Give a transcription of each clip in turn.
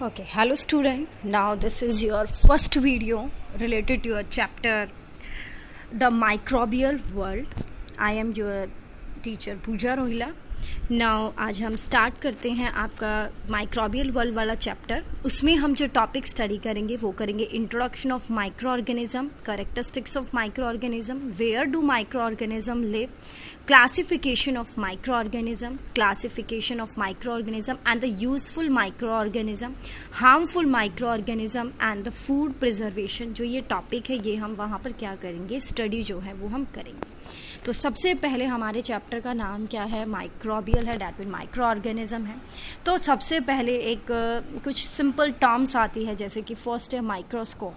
Okay, hello student. Now this is your first video related to your chapter The Microbial World. I am your teacher Pooja Rohila. Now आज हम start करते हैं आपका microbial world वाला chapter. उसमें हम जो टॉपिक स्टडी करेंगे वो करेंगे introduction of micro organism, characteristics of micro organism, where do micro organism live, classification of microorganism, classification of microorganism and the useful microorganism, harmful microorganism and the food preservation. जो ये topic है ये हम वहाँ पर क्या करेंगे, स्टडी जो है वो हम करेंगे. तो सबसे पहले हमारे चैप्टर का नाम क्या है, माइक्रोबियल है, डैट मीन माइक्रो ऑर्गेनिज्म है. तो सबसे पहले एक कुछ सिंपल टर्म्स आती है, जैसे कि फर्स्ट है माइक्रोस्कोप.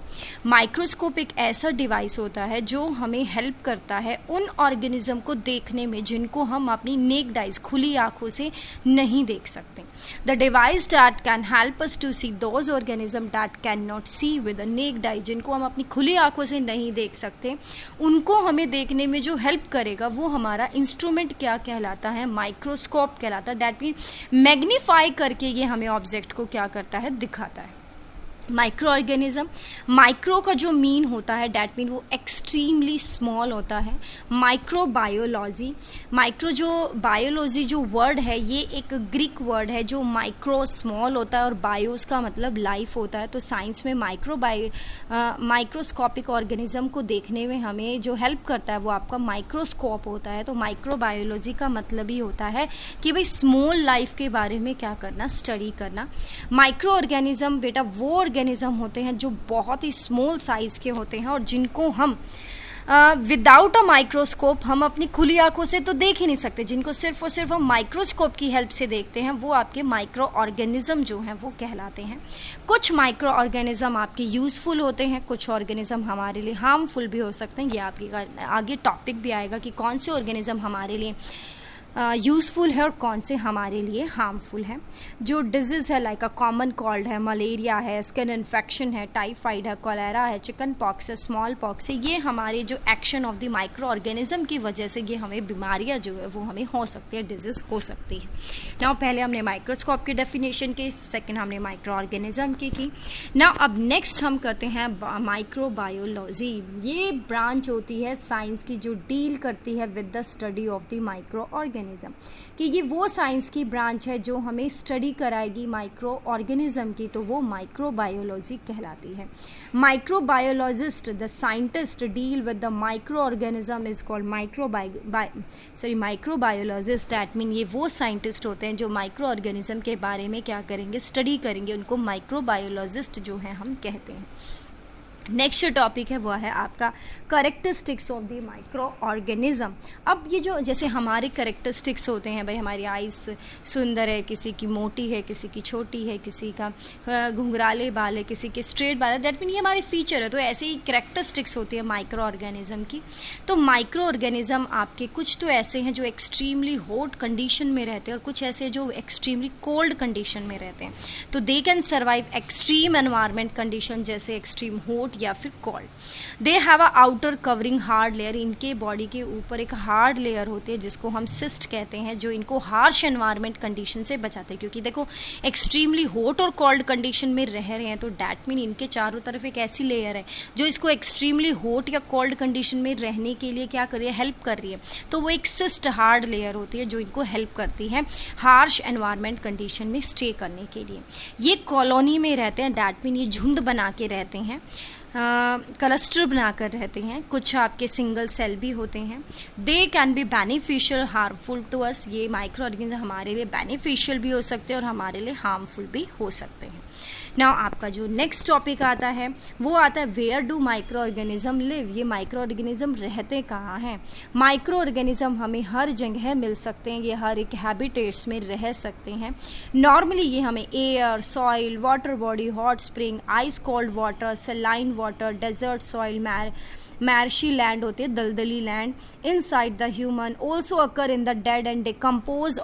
माइक्रोस्कोप एक ऐसा डिवाइस होता है जो हमें हेल्प करता है उन ऑर्गेनिज्म को देखने में जिनको हम अपनी नेक्ड आइज, खुली आंखों से नहीं देख सकते. The device that can help us to see those organism that can not see with a naked eye, जिनको हम अपनी खुली आंखों से नहीं देख सकते, उनको हमें देखने में जो हेल्प करेगा वो हमारा इंस्ट्रूमेंट क्या कहलाता है, माइक्रोस्कोप कहलाता है. डैट मीन मैग्नीफाई करके ये हमें ऑब्जेक्ट को क्या करता है, दिखाता है. माइक्रो ऑर्गेनिज्म, माइक्रो का जो मीन होता है डैट मीन वो एक्सट्रीमली स्मॉल होता है. माइक्रो बायोलॉजी, माइक्रो जो बायोलॉजी जो वर्ड है ये एक ग्रीक वर्ड है जो माइक्रो स्मॉल होता है और बायोस का मतलब लाइफ होता है. तो साइंस में माइक्रोस्कोपिक ऑर्गेनिज्म को देखने में हमें जो हेल्प करता है वो आपका माइक्रोस्कोप होता है. तो माइक्रो बायोलॉजी का मतलब ही होता है कि भाई स्मॉल लाइफ के बारे में क्या करना, स्टडी करना. माइक्रो ऑर्गेनिज्म बेटा वो ऑर्गेनिज्म होते हैं जो बहुत ही स्मॉल साइज के होते हैं और जिनको हम विदाउट अ माइक्रोस्कोप हम अपनी खुली आंखों से तो देख ही नहीं सकते. जिनको सिर्फ और सिर्फ हम माइक्रोस्कोप की हेल्प से देखते हैं वो आपके माइक्रो ऑर्गेनिज्म जो हैं वो कहलाते हैं. कुछ माइक्रो ऑर्गेनिज्म आपके यूजफुल होते हैं, कुछ ऑर्गेनिज्म हमारे लिए हार्मफुल भी हो सकते हैं. ये आपके आगे टॉपिक भी आएगा कि कौन से ऑर्गेनिज्म हमारे लिए यूजफुल है और कौन से हमारे लिए हार्मफुल है. जो डिजीज़ है लाइक अ कॉमन कोल्ड है, मलेरिया है, स्किन इन्फेक्शन है, टाइफाइड है, कोलेरा है, चिकन पॉक्स है, स्मॉल पॉक्स है, ये हमारे जो action of the micro organism की वजह से ये हमें बीमारियां जो है वो हमें हो सकती है, डिजीज़ हो सकती है. नाउ पहले हमने माइक्रोस्कोप की डेफिनेशन की, सेकेंड हमने माइक्रो ऑर्गेनिज्म की. नाउ अब नेक्स्ट हम करते हैं माइक्रोबायोलॉजी. ये ब्रांच होती है साइंस की जो डील करती है with the study of the micro organism. कि ये वो साइंस की ब्रांच है जो हमें स्टडी कराएगी माइक्रो ऑर्गेनिज्म की, तो वो माइक्रोबायोलॉजी कहलाती है. Microbiologist, the scientist deal with the micro organism is called microbiologist. That mean ये वो साइंटिस्ट होते हैं जो माइक्रो ऑर्गेनिज्म के बारे में क्या करेंगे, स्टडी करेंगे, उनको माइक्रोबायोलॉजिस्ट जो है हम कहते हैं. नेक्स्ट टॉपिक है वो है आपका characteristics of the micro organism. अब ये जो जैसे हमारे करेक्टरिस्टिक्स होते हैं, भाई हमारी आइज़ सुंदर है, किसी की मोटी है, किसी की छोटी है, किसी का घुंघराले बाल है, किसी के स्ट्रेट बाल है, दैट मीन ये हमारे फीचर है. तो ऐसे ही करेक्टरिस्टिक्स होती है माइक्रो ऑर्गेनिज्म की. तो माइक्रो ऑर्गेनिज्म आपके कुछ तो ऐसे हैं जो एक्सट्रीमली हॉट कंडीशन में रहते हैं और कुछ ऐसे जो एक्सट्रीमली कोल्ड कंडीशन में रहते हैं. तो they can survive extreme environment condition जैसे एक्सट्रीम हॉट या फिर cold. They have a outer covering hard layer. इनके बॉडी के ऊपर एक हार्ड लेयर होती है जिसको हम सिस्ट कहते हैं, जो इनको हार्श एनवायरमेंट कंडीशन से बचाते हैं. क्योंकि देखो एक्सट्रीमली हॉट और कोल्ड कंडीशन में रह रहे हैं तो डैट मीन इनके चारों तरफ एक ऐसी लेयर है जो इसको एक्सट्रीमली हॉट या कोल्ड कंडीशन में रहने के लिए क्या कर रही है, हेल्प कर रही है. तो वो एक सिस्ट हार्ड लेयर होती है जो इनको हेल्प करती है हार्श एनवायरमेंट कंडीशन में स्टे करने के लिए. ये कॉलोनी में रहते हैं, डैट मीन ये झुंड बना के रहते हैं, क्लस्टर बनाकर रहते हैं. कुछ आपके सिंगल सेल भी होते हैं. They can be beneficial, harmful to us. ये माइक्रो ऑर्गेनिज्म हमारे लिए बेनिफिशियल भी हो सकते हैं और हमारे लिए हार्मफुल भी हो सकते हैं. नाउ आपका जो नेक्स्ट टॉपिक आता है वो आता है where do micro organism live. ये माइक्रो ऑर्गेनिज्म रहते कहाँ हैं. माइक्रो ऑर्गेनिज्म हमें हर जगह मिल सकते हैं, ये हर एक हैबिटेट्स में रह सकते हैं. नॉर्मली ये हमें air, soil, water body, hot spring, ice cold water, saline water, desert soil, marshy land होती है, दलदली land, inside the human, also occur in the dead and decompose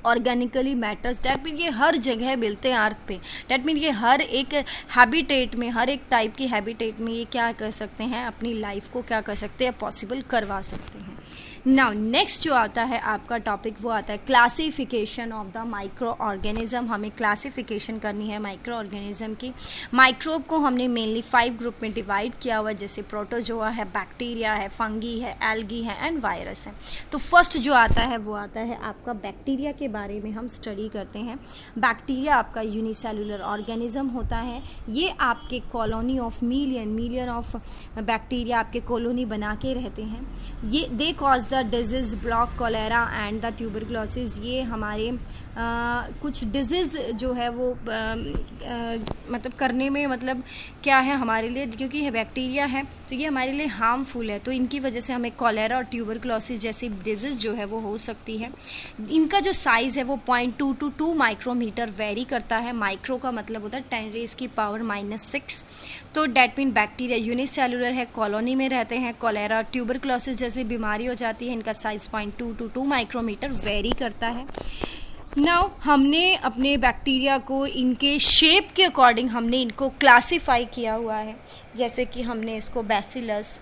organically matters. That mean ये हर जगह मिलते हैं अर्थ पे. डैट मीन ये हर एक हैबिटेट में, हर एक टाइप की हैबिटेट में ये क्या कर सकते हैं, अपनी लाइफ को क्या कर सकते हैं, पॉसिबल करवा सकते हैं. नाउ नेक्स्ट जो आता है आपका टॉपिक वो आता है classification of the micro organism. हमें क्लासिफिकेशन करनी है माइक्रो ऑर्गेनिज्म की। माइक्रोब को हमने मेनली 5 ग्रुप में डिवाइड किया हुआ, जैसे प्रोटोजोआ है, बैक्टीरिया है, फंगी है, एल्गी है एंड वायरस है। तो फर्स्ट जो आता है वो आता है आपका बैक्टीरिया के बारे में हम स्टडी करते हैं। बैक्टीरिया आपका यूनिसेलुलर ऑर्गेनिज्म होता है। ये आपके colony of million of bacteria आपके कॉलोनी बना के रहते हैं। ये they cause the disease block cholera and the tuberculosis. ये हमारे कुछ डिजीज़ जो है वो मतलब करने में मतलब क्या है हमारे लिए, क्योंकि ये बैक्टीरिया है तो ये हमारे लिए हार्मफुल है, तो इनकी वजह से हमें कॉलेरा और ट्यूबरक्लोसिस जैसी डिजीज़ जो है वो हो सकती है। इनका जो साइज़ है वो 0.2 to 2 माइक्रोमीटर वेरी करता है। माइक्रो का मतलब होता है 10⁻⁻⁶। तो डेट मीन बैक्टीरिया यूनिसेलुलर है, कॉलोनी में रहते हैं। कॉलेरा ट्यूबरक्लोसिस जैसी बीमारी हो जाती है, इनका साइज़ 0.2 to 2 माइक्रोमीटर वेरी करता है। नाउ हमने अपने बैक्टीरिया को इनके शेप के अकॉर्डिंग हमने इनको क्लासीफाई किया हुआ है, जैसे कि हमने इसको bacillus,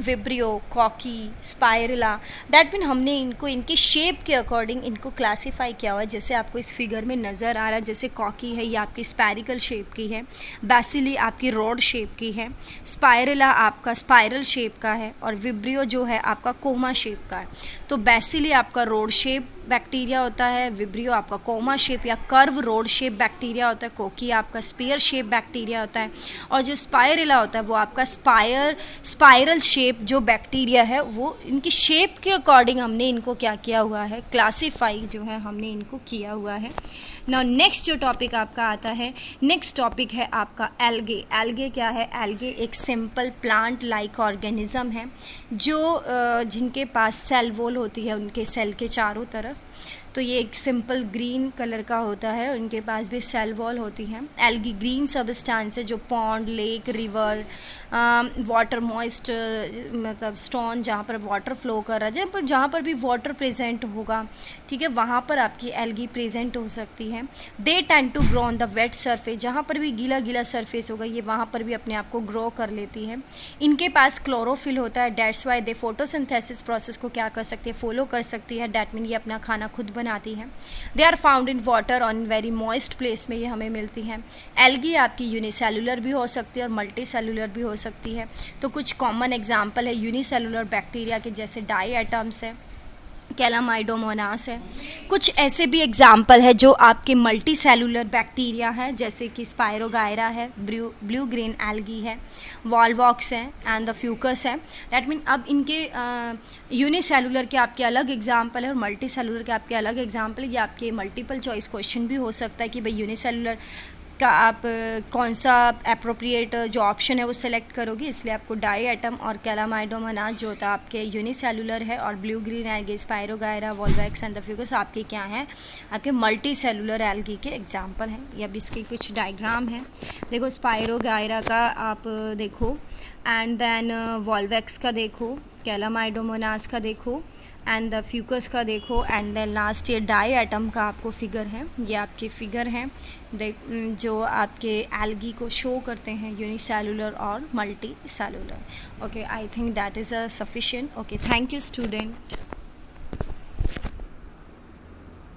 vibrio, cocci, spirilla, that mean हमने इनको इनके शेप के अकॉर्डिंग इनको क्लासीफाई किया हुआ है। जैसे आपको इस फिगर में नज़र आ रहा है, जैसे कॉकी है ये आपकी स्पैरिकल शेप की है, बैसिली आपकी रोड शेप की है, स्पाइरला आपका स्पाइरल शेप का है और विब्रियो जो है आपका कोमा शेप का है। तो बैसिली आपका रोड शेप बैक्टीरिया होता है, विब्रियो आपका कोमा शेप या कर्व रोड शेप बैक्टीरिया होता है, कोकी आपका स्पीयर शेप बैक्टीरिया होता है और जो स्पाइरला होता है वो आपका स्पाइरल शेप जो बैक्टीरिया है। वो इनकी शेप के अकॉर्डिंग हमने इनको क्या किया हुआ है, क्लासीफाई जो है हमने इनको किया हुआ है। नाउ नेक्स्ट जो टॉपिक आपका आता है, नेक्स्ट टॉपिक है आपका एल्गे। एल्गे क्या है? एल्गे एक सिंपल प्लांट लाइक ऑर्गेनिज्म है जो जिनके पास सेल वॉल होती है उनके सेल के चारों तरफ। तो ये एक सिंपल ग्रीन कलर का होता है, उनके पास भी सेल वॉल होती है। एल्गी ग्रीन सबस्टेंस है जो pond, lake, river, water moist मतलब स्टोन जहाँ पर वाटर फ्लो कर रहा है, जहाँ पर भी वाटर प्रेजेंट होगा, ठीक है, वहाँ पर आपकी एल्गी प्रेजेंट हो सकती है। They tend to grow on the wet surface, जहाँ पर भी गीला गीला सरफेस होगा ये वहाँ पर भी अपने आप को ग्रो कर लेती है। इनके पास क्लोरोफिल होता है, that's why they photosynthesis process को क्या कर सकती है, फॉलो कर सकती है। डेट मीन ये अपना खाना खुद बनाती है। They are found in water on very moist place में ये हमें मिलती हैं। एल्गी आपकी यूनिसेलुलर भी हो सकती है और मल्टी सेलुलर भी हो सकती है। तो कुछ कॉमन एग्जाम्पल है यूनिसेलुलर बैक्टीरिया के, जैसे डाई एटम्स है, कैलामाइडोमोनास है। कुछ ऐसे भी एग्जाम्पल है जो आपके मल्टी सेलुलर बैक्टीरिया है, जैसे कि स्पायरोगायरा है, ब्लू ग्रीन एल्गी है, वॉलवॉक्स है एंड द फ्यूकस है। दैट मीन अब इनके यूनिसेलुलर के आपके अलग एग्जाम्पल है और मल्टी सेलुलर के आपके अलग एग्जाम्पल है। ये आपके मल्टीपल चॉइस क्वेश्चन भी हो सकता है कि भाई यूनिसेलुलर का आप कौन सा अप्रोप्रिएट जो ऑप्शन है वो सिलेक्ट करोगे, इसलिए आपको डाई एटम और कैलामाइडोमोनास जो होता है आपके यूनिसेलुलर है और blue green algae, spirogyra, volvox and the fucus आपके क्या हैं, आपके मल्टी सेलुलर एल्गी के एग्जाम्पल हैं। ये अब इसके कुछ डायग्राम हैं, देखो स्पायरोगायरा का आप देखो एंड देन वॉलवैक्स का देखो, कैलामाइडोमोनास का देखो एंड द फ्यूकस का देखो एंड देन लास्ट ये डाई एटम का आपको फिगर है। ये आपके फिगर हैं जो आपके एल्गी को शो करते हैं, यूनिसेलुलर और multi cellular. Okay, I think that is sufficient. Okay, thank you student.